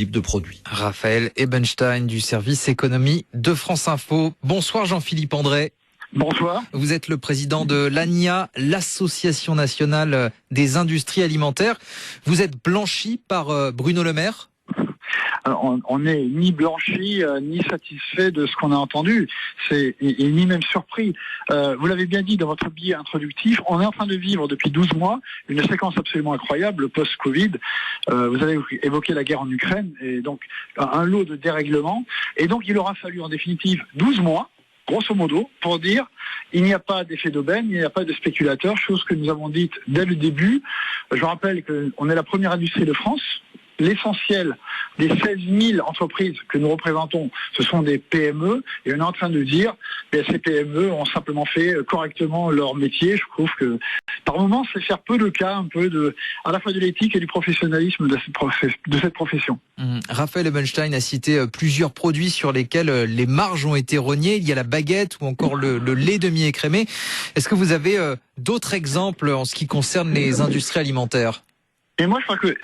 type de produit. Raphaël Ebenstein du service économie de France Info. Bonsoir Jean-Philippe André. Bonsoir. Vous êtes le président de l'ANIA, l'Association nationale des industries alimentaires. Vous êtes blanchi par Bruno Le Maire ? Alors, on n'est ni blanchi, ni satisfait de ce qu'on a entendu, et ni même surpris. Vous l'avez bien dit dans votre billet introductif, on est en train de vivre depuis 12 mois une séquence absolument incroyable, post-Covid. Vous avez évoqué la guerre en Ukraine, et donc un lot de dérèglements. Et donc il aura fallu en définitive 12 mois, grosso modo, pour dire il n'y a pas d'effet d'aubaine, il n'y a pas de spéculateurs, chose que nous avons dite dès le début. Je rappelle qu'on est la première industrie de France. L'essentiel des 16 000 entreprises que nous représentons, ce sont des PME, et on est en train de dire que ces PME ont simplement fait correctement leur métier. Je trouve que par moments, c'est faire peu de cas, un peu à la fois de l'éthique et du professionnalisme de cette profession. Raphaël Ebenstein a cité plusieurs produits sur lesquels les marges ont été rognées. Il y a la baguette ou encore le lait demi-écrémé. Est-ce que vous avez d'autres exemples en ce qui concerne les industries alimentaires ? Et moi, je crois que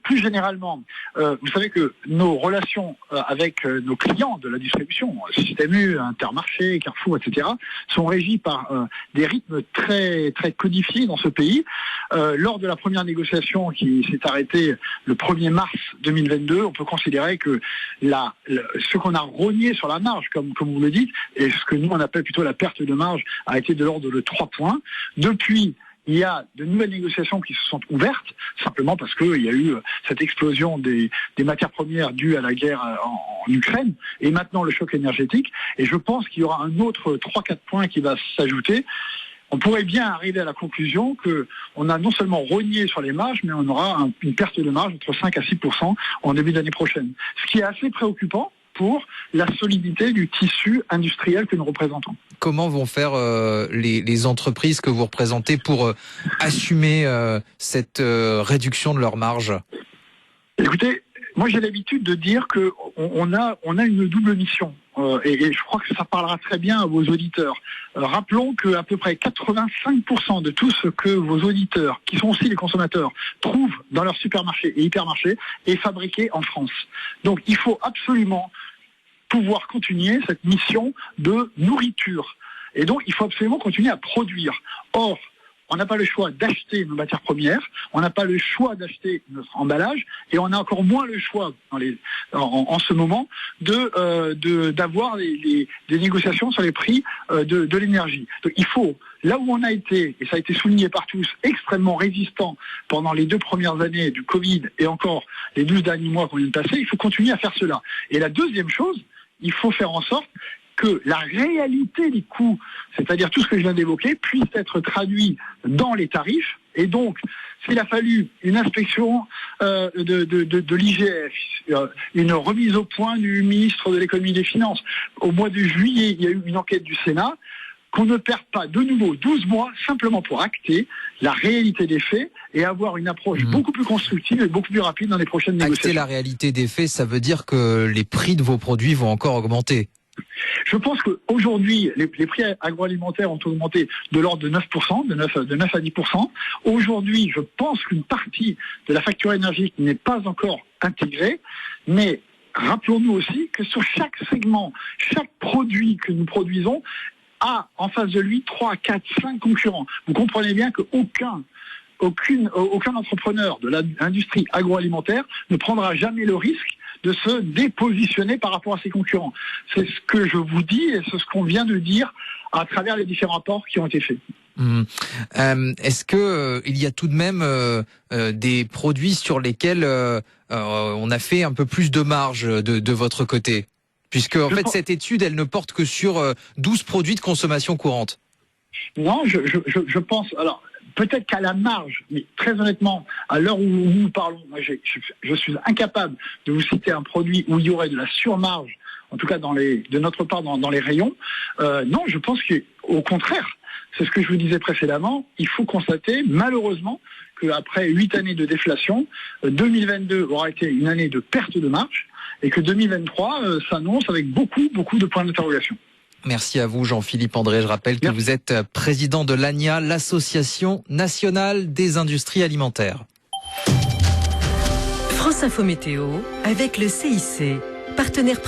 plus généralement, vous savez que nos relations avec nos clients de la distribution, Système U, Intermarché, Carrefour, etc., sont régies par des rythmes très très codifiés dans ce pays. Lors de la première négociation qui s'est arrêtée le 1er mars 2022, on peut considérer que ce qu'on a rogné sur la marge, comme vous le dites, et ce que nous on appelle plutôt la perte de marge, a été de l'ordre de 3 points. Depuis, il y a de nouvelles négociations qui se sont ouvertes, simplement parce qu'il y a eu cette explosion des matières premières dues à la guerre en Ukraine, et maintenant le choc énergétique. Et je pense qu'il y aura un autre 3-4 points qui va s'ajouter. On pourrait bien arriver à la conclusion qu'on a non seulement rogné sur les marges, mais on aura une perte de marge entre 5 à 6% en début d'année prochaine. Ce qui est assez préoccupant pour la solidité du tissu industriel que nous représentons. Comment vont faire les entreprises que vous représentez pour assumer cette réduction de leur marge ? Écoutez, moi j'ai l'habitude de dire qu'on a une double mission. Et je crois que ça parlera très bien à vos auditeurs. Rappelons qu'à peu près 85% de tout ce que vos auditeurs, qui sont aussi les consommateurs, trouvent dans leurs supermarchés et hypermarchés, est fabriqué en France. Donc il faut absolument pouvoir continuer cette mission de nourriture. Et donc il faut absolument continuer à produire. Or, on n'a pas le choix d'acheter nos matières premières, on n'a pas le choix d'acheter notre emballage, et on a encore moins le choix en ce moment d'avoir des négociations sur les prix de l'énergie. Donc il faut, là où on a été, et ça a été souligné par tous, extrêmement résistant pendant les 2 premières années du Covid et encore les 12 derniers mois qu'on vient de passer, il faut continuer à faire cela. Et la deuxième chose, il faut faire en sorte que la réalité des coûts, c'est-à-dire tout ce que je viens d'évoquer, puisse être traduit dans les tarifs. Et donc, s'il a fallu une inspection de l'IGF, une remise au point du ministre de l'économie et des finances, au mois de juillet, il y a eu une enquête du Sénat, qu'on ne perde pas de nouveau 12 mois simplement pour acter la réalité des faits et avoir une approche beaucoup plus constructive et beaucoup plus rapide dans les prochaines négociations. Acter la réalité des faits, ça veut dire que les prix de vos produits vont encore augmenter. Je pense qu'aujourd'hui, les prix agroalimentaires ont augmenté de l'ordre de 9%, de 9 à 10%. Aujourd'hui, je pense qu'une partie de la facture énergétique n'est pas encore intégrée, mais rappelons-nous aussi que sur chaque segment, chaque produit que nous produisons a en face de lui 3, 4, 5 concurrents. Vous comprenez bien qu'aucun entrepreneur de l'industrie agroalimentaire ne prendra jamais le risque de se dépositionner par rapport à ses concurrents. C'est ce que je vous dis et c'est ce qu'on vient de dire à travers les différents rapports qui ont été faits. Est-ce que il y a tout de même des produits sur lesquels on a fait un peu plus de marge de votre côté ? Puisque en fait cette étude, elle ne porte que sur 12 produits de consommation courante. Non, je pense... Alors, peut-être qu'à la marge, mais très honnêtement, à l'heure où nous parlons, moi, je suis incapable de vous citer un produit où il y aurait de la surmarge, en tout cas de notre part dans les rayons. Non, je pense qu'au contraire, c'est ce que je vous disais précédemment, il faut constater malheureusement qu'après 8 années de déflation, 2022 aura été une année de perte de marge et que 2023 s'annonce avec beaucoup de points d'interrogation. Merci à vous Jean-Philippe André. Je rappelle que vous êtes président de l'ANIA, l'Association nationale des industries alimentaires. France Info Météo avec le CIC, partenaire